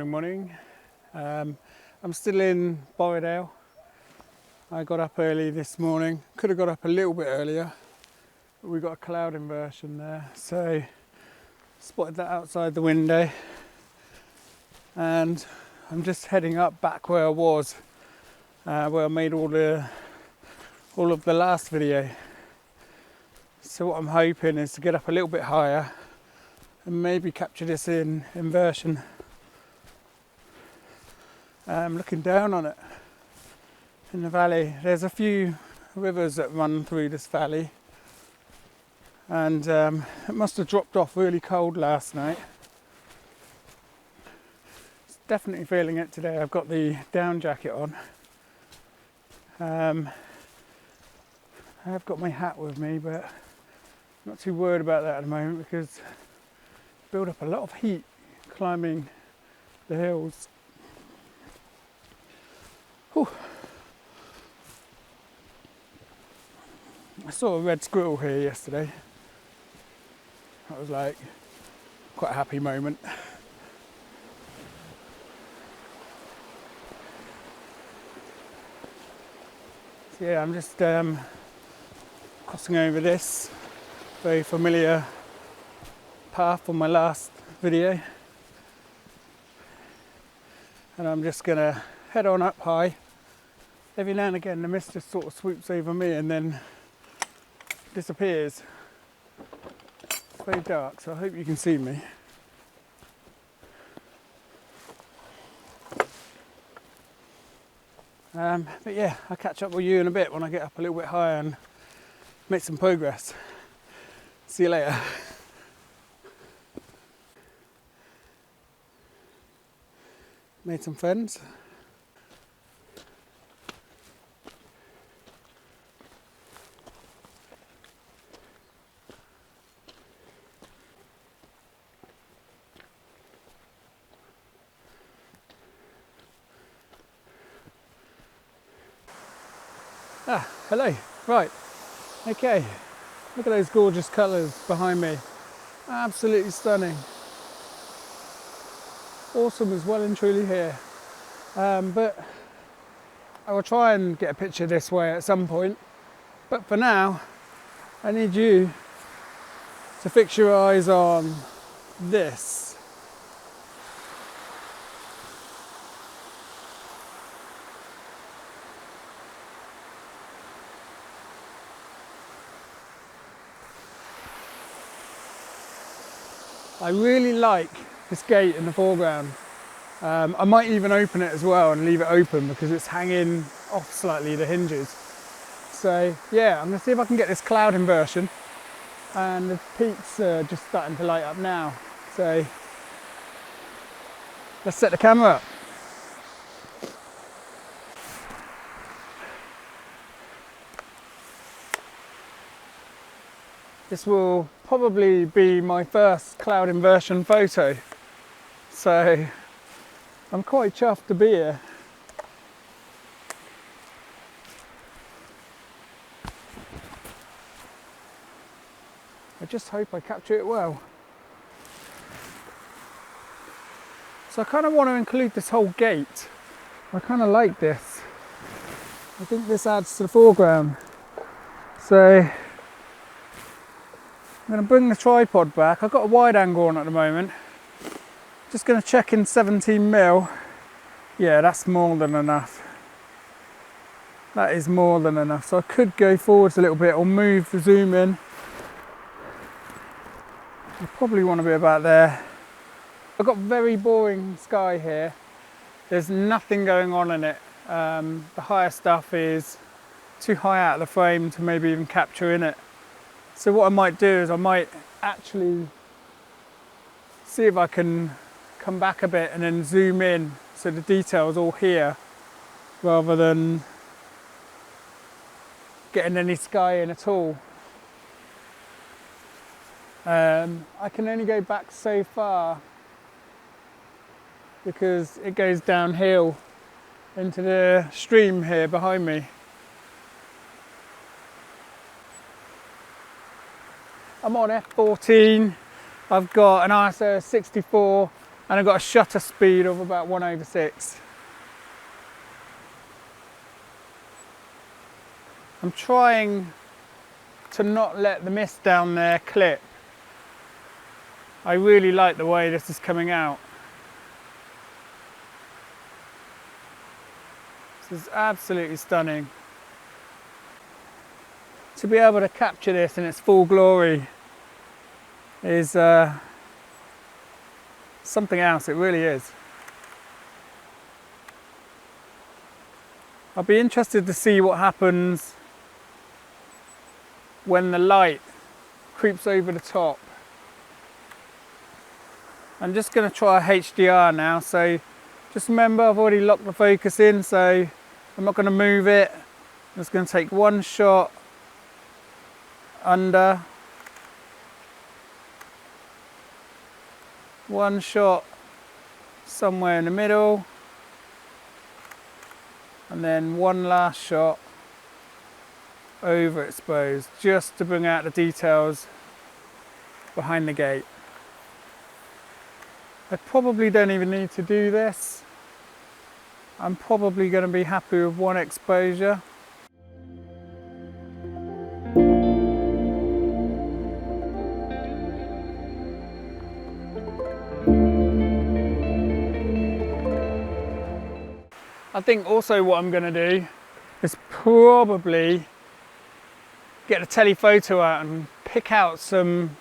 Morning. I'm still in Borrowdale. I got up early this morning. Could have got up a little bit earlier, but we got a cloud inversion there, so spotted that outside the window. And I'm just heading up back where I was, where I made all of the last video. So what I'm hoping is to get up a little bit higher and maybe capture this in inversion. I'm looking down on it in the valley. There's a few rivers that run through this valley, and it must have dropped off really cold last night. It's definitely feeling it today. I've got the down jacket on. I have got my hat with me, but I'm not too worried about that at the moment because I build up a lot of heat climbing the hills. Whew. I saw a red squirrel here yesterday. That was like quite a happy moment. So yeah, I'm just crossing over this very familiar path from my last video, and I'm just gonna head on up high. Every now and again the mist just sort of swoops over me and then disappears. It's very dark, so I hope you can see me. But yeah, I'll catch up with you in a bit when I get up a little bit higher and make some progress. See you later. Made some friends. Hello. Right. Okay. Look at those gorgeous colours behind me. Absolutely stunning. Autumn is well and truly here. But I will try and get a picture this way at some point. But for now, I need you to fix your eyes on this. I really like this gate in the foreground. I might even open it as well and leave it open because it's hanging off slightly, the hinges. So yeah, I'm gonna see if I can get this cloud inversion, and the peaks are just starting to light up now. So let's set the camera up. This will probably be my first cloud inversion photo, so I'm quite chuffed to be here. I just hope I capture it well. So I kind of want to include this whole gate. I kind of like this. I think this adds to the foreground. So I'm going to bring the tripod back. I've got a wide angle on at the moment. Just going to check in 17mm. Yeah, that's more than enough. That is more than enough. So I could go forwards a little bit or move the zoom in. I probably want to be about there. I've got very boring sky here. There's nothing going on in it. The higher stuff is too high out of the frame to maybe even capture in it. So what I might do is I might actually see if I can come back a bit and then zoom in so the detail is all here rather than getting any sky in at all. I can only go back so far because it goes downhill into the stream here behind me. I'm on f14, I've got an ISO 64 and I've got a shutter speed of about 1/6. I'm trying to not let the mist down there clip. I really like the way this is coming out. This is absolutely stunning. To be able to capture this in its full glory is something else, it really is. I'll be interested to see what happens when the light creeps over the top. I'm just going to try HDR now, so just remember I've already locked the focus in, so I'm not going to move it. I'm just going to take one shot under, one shot somewhere in the middle, and then one last shot overexposed, just to bring out the details behind the gate. I probably don't even need to do this. I'm probably going to be happy with one exposure. I think also what I'm going to do is probably get a telephoto out and pick out some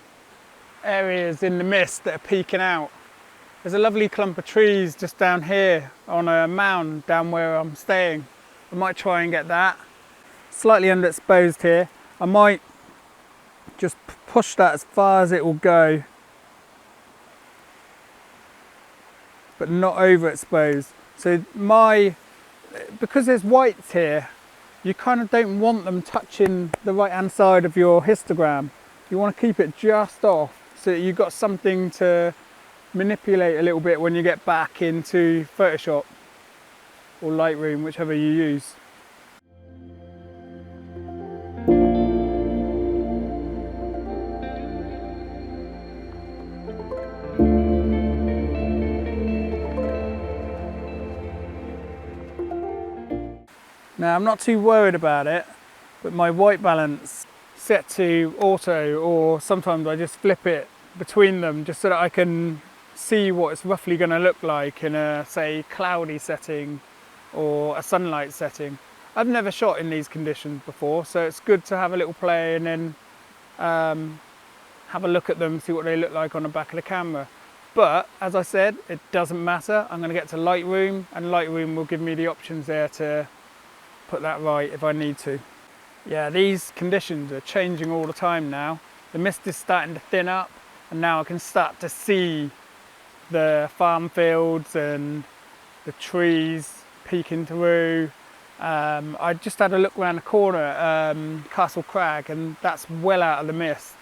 areas in the mist that are peeking out. There's a lovely clump of trees just down here on a mound down where I'm staying. I might try and get that. Slightly underexposed here. I might just push that as far as it will go, but not overexposed. So because there's whites here, you kind of don't want them touching the right hand side of your histogram. You want to keep it just off so that you've got something to manipulate a little bit when you get back into Photoshop or Lightroom, whichever you use. Now I'm not too worried about it, but my white balance set to auto, or sometimes I just flip it between them just so that I can see what it's roughly going to look like in a, say, cloudy setting or a sunlight setting. I've never shot in these conditions before, so it's good to have a little play and then have a look at them, see what they look like on the back of the camera. But as I said, it doesn't matter. I'm going to get to Lightroom, and Lightroom will give me the options there to put that right if I need to. Yeah, these conditions are changing all the time now. The mist is starting to thin up, and now I can start to see the farm fields and the trees peeking through. I just had a look around the corner at Castle Crag, and that's well out of the mist.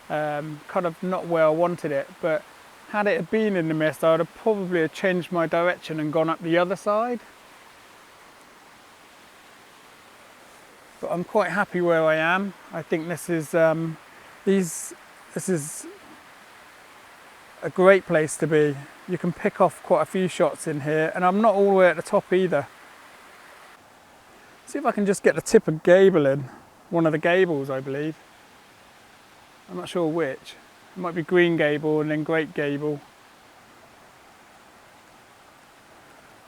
Kind of not where I wanted it, but had it been in the mist, I would have probably changed my direction and gone up the other side. But I'm quite happy where I am. I think this is this is a great place to be. You can pick off quite a few shots in here, and I'm not all the way at the top either. See if I can just get the tip of gable in. One of the gables, I believe. I'm not sure which. It might be Green Gable and then Great Gable.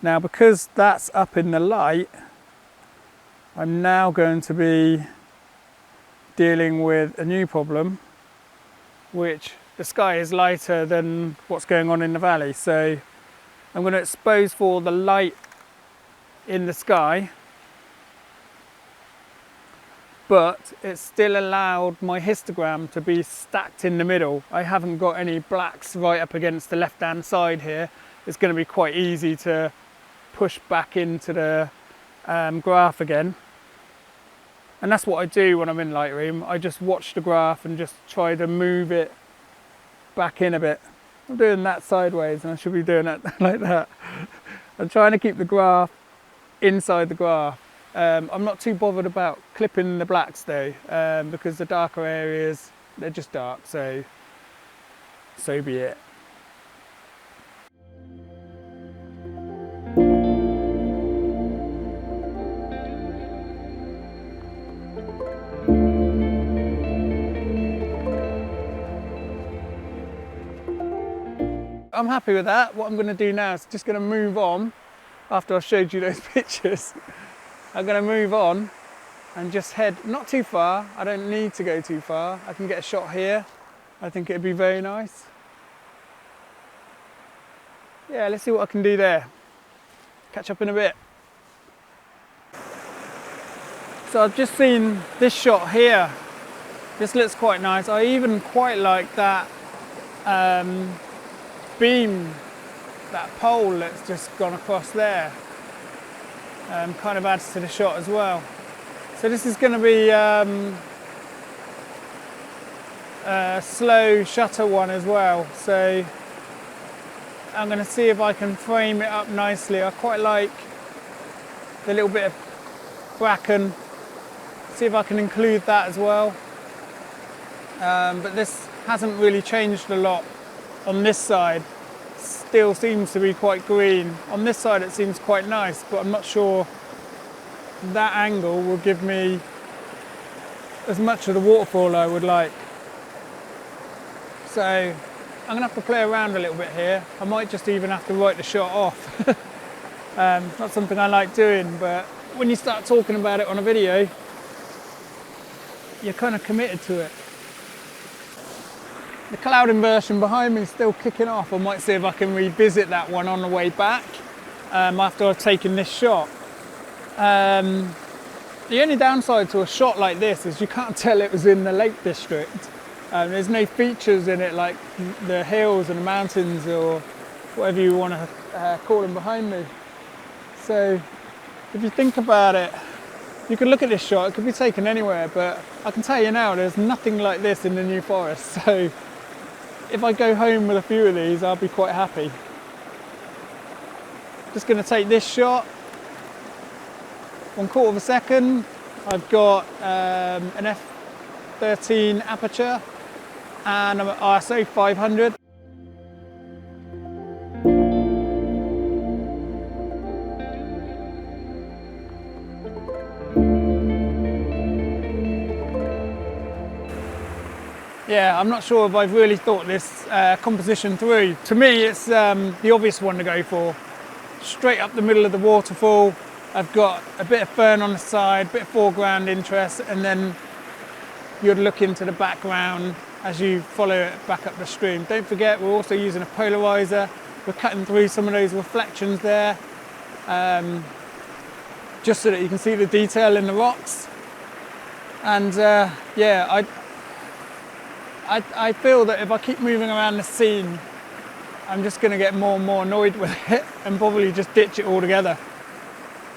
Now, because that's up in the light, I'm now going to be dealing with a new problem, which the sky is lighter than what's going on in the valley. So I'm going to expose for the light in the sky, but it's still allowed my histogram to be stacked in the middle. I haven't got any blacks right up against the left-hand side here. It's going to be quite easy to push back into the graph again. And that's what I do when I'm in Lightroom. I just watch the graph and just try to move it back in a bit. I'm doing that sideways, and I should be doing it like that. I'm trying to keep the graph inside the graph. I'm not too bothered about clipping the blacks though, because the darker areas, they're just dark, so be it. I'm happy with that. What I'm going to do now is just going to move on after I've showed you those pictures. I'm going to move on and just head not too far. I don't need to go too far. I can get a shot here. I think it'd be very nice. Yeah, let's see what I can do there. Catch up in a bit. So I've just seen this shot here. This looks quite nice. I even quite like that beam, that pole that's just gone across there. Kind of adds to the shot as well. So this is going to be a slow shutter one as well. So I'm going to see if I can frame it up nicely. I quite like the little bit of bracken. See if I can include that as well. But this hasn't really changed a lot on this side. Still seems to be quite green. On this side it seems quite nice, but I'm not sure that angle will give me as much of the waterfall I would like. So I'm going to have to play around a little bit here. I might just even have to write the shot off. Not something I like doing, but when you start talking about it on a video, you're kind of committed to it. The cloud inversion behind me is still kicking off. I might see if I can revisit that one on the way back after I've taken this shot. The only downside to a shot like this is you can't tell it was in the Lake District. There's no features in it like the hills and the mountains or whatever you want to call them behind me. So if you think about it, you could look at this shot, it could be taken anywhere, but I can tell you now there's nothing like this in the New Forest. So if I go home with a few of these, I'll be quite happy. Just going to take this shot, 1/4 of a second. I've got an f/13 aperture and an ISO 500. Yeah, I'm not sure if I've really thought this composition through. To me, it's the obvious one to go for. Straight up the middle of the waterfall. I've got a bit of fern on the side, a bit of foreground interest, and then you'd look into the background as you follow it back up the stream. Don't forget, we're also using a polariser. We're cutting through some of those reflections there, just so that you can see the detail in the rocks. And yeah, I feel that if I keep moving around the scene, I'm just going to get more and more annoyed with it and probably just ditch it altogether.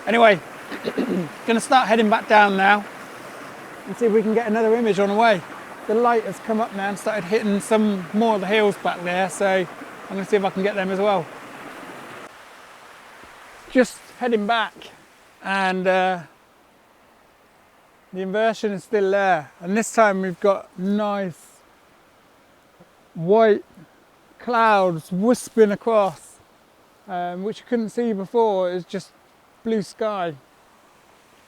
Anyway, going to start heading back down now and see if we can get another image on the way. The light has come up now and started hitting some more of the hills back there, so I'm going to see if I can get them as well. Just heading back, and the inversion is still there, and this time we've got nice white clouds wisping across, which you couldn't see before. It's just blue sky.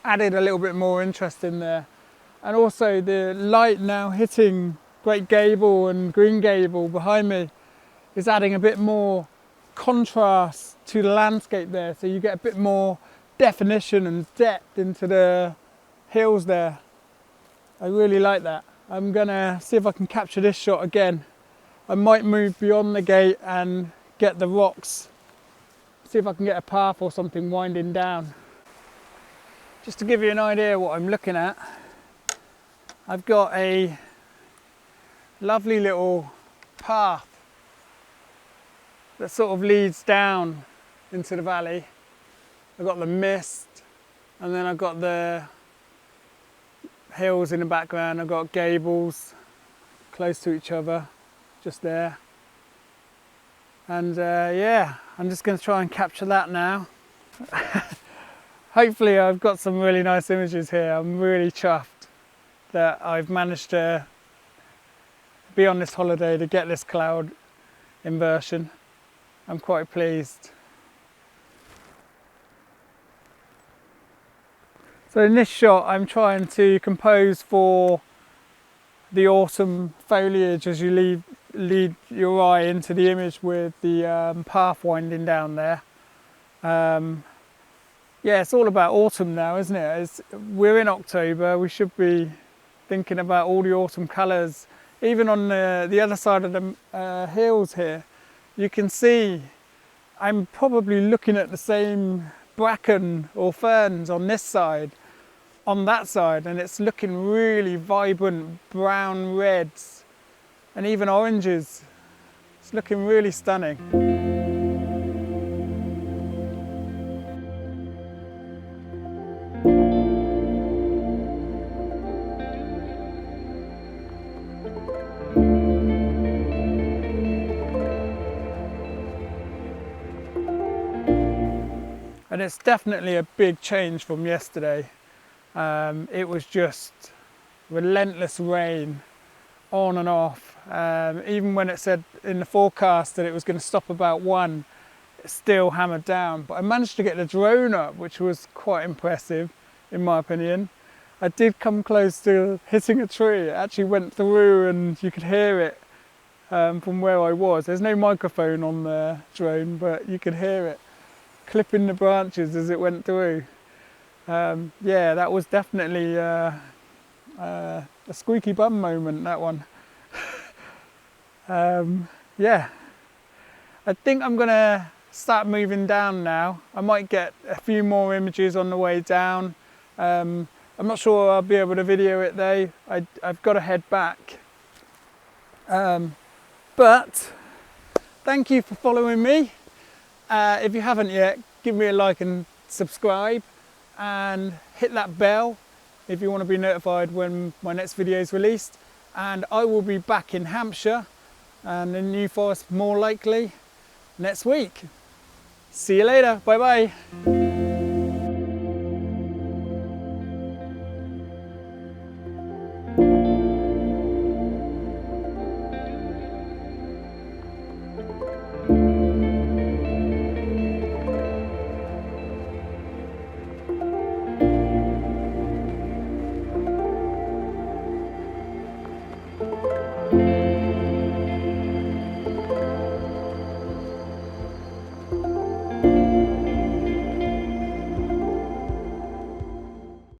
Added a little bit more interest in there, and also the light now hitting Great Gable and Green Gable behind me is adding a bit more contrast to the landscape there, so you get a bit more definition and depth into the hills there. I really like that. I'm gonna see if I can capture this shot again. I might move beyond the gate and get the rocks, see if I can get a path or something winding down. Just to give you an idea what I'm looking at, I've got a lovely little path that sort of leads down into the valley. I've got the mist, and then I've got the hills in the background. I've got gables close to each other, just there. And yeah, I'm just going to try and capture that now. Hopefully I've got some really nice images here. I'm really chuffed that I've managed to be on this holiday to get this cloud inversion. I'm quite pleased. So in this shot I'm trying to compose for the autumn foliage as you lead your eye into the image with the path winding down there. Yeah, it's all about autumn now, isn't it? We're in October, we should be thinking about all the autumn colours. Even on the other side of the hills here, you can see I'm probably looking at the same bracken or ferns on this side, on that side, and it's looking really vibrant brown reds and even oranges. It's looking really stunning. And it's definitely a big change from yesterday. It was just relentless rain on and off. Even when it said in the forecast that it was going to stop about 1, it still hammered down. But I managed to get the drone up, which was quite impressive in my opinion. I did come close to hitting a tree. It actually went through and you could hear it from where I was. There's no microphone on the drone, but you could hear it clipping the branches as it went through. Yeah, that was definitely a squeaky bum moment, that one. Yeah, I think I'm gonna start moving down now. I might get a few more images on the way down. I'm not sure I'll be able to video it though. I've got to head back. But thank you for following me. If you haven't yet, give me a like and subscribe and hit that bell if you want to be notified when my next video is released. And I will be back in Hampshire and in New Forest more likely next week. See you later. Bye bye.